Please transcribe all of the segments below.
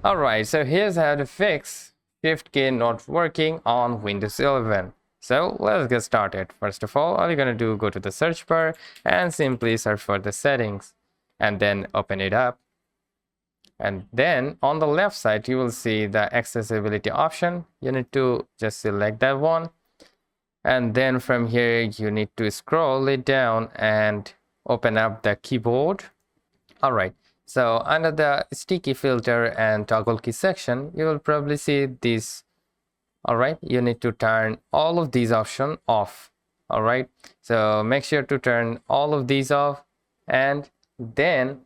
Alright, so here's how to fix shift key not working on Windows 11. So let's get started. First of all you're gonna do, go to the search bar and simply search for the settings and then open it up. And then on the left side you will see the accessibility option. You need to just select that one, and then from here you need to scroll it down and open up the keyboard. All right, so under the sticky filter and toggle key section you will probably see this. All right, you need to turn all of these options off. All right, so make sure to turn all of these off and then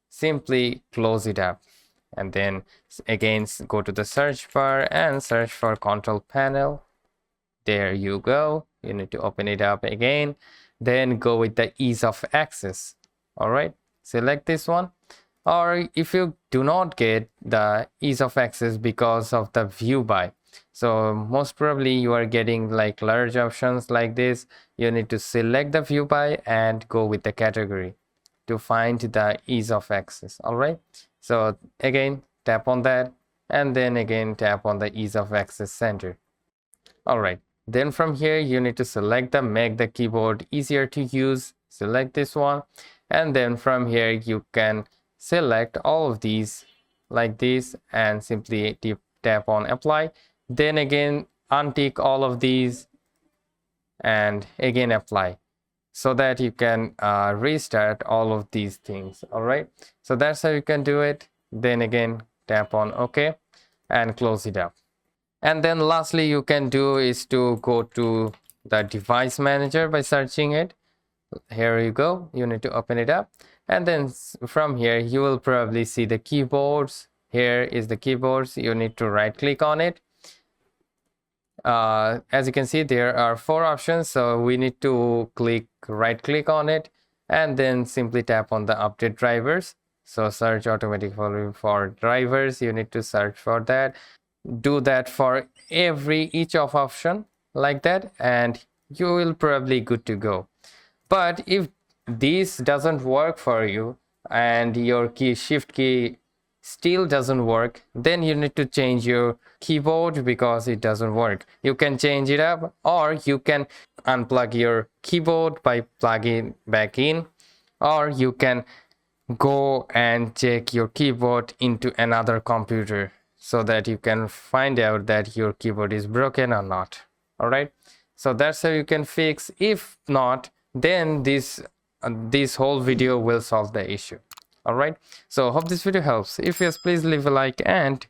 simply close it up, and then again go to the search bar and search for control panel. There you go. You need to open it up again, then go with the ease of access. All right, select this one. Or if you do not get the ease of access because of the view by, so most probably you are getting like large options like this, you need to select the view by and go with the category to find the ease of access. All right, so again tap on that and then again tap on the ease of access center. All right, then from here you need to select the make the keyboard easier to use. Select this one, and then from here you can select all of these like this and simply tap on apply, then again untick all of these and again apply, so that you can restart all of these things. All right, so that's how you can do it. Then again tap on OK and close it up. And then lastly you can do is to go to the device manager by searching it. Here you go, you need to open it up, and then from here you will probably see the keyboards. Here is the keyboards. You need to right click on it. As you can see there are 4 options, so we need to right click on it and then simply tap on the update drivers. So search automatically for drivers, you need to search for that. Do that for each of option like that and you will probably good to go. But if this doesn't work for you and your shift key still doesn't work, then you need to change your keyboard because it doesn't work. You can change it up, or you can unplug your keyboard by plugging back in, or you can go and check your keyboard into another computer so that you can find out that your keyboard is broken or not. All right, so that's how you can fix. If not, then this whole video will solve the issue. All right, so hope this video helps. If yes, please leave a like and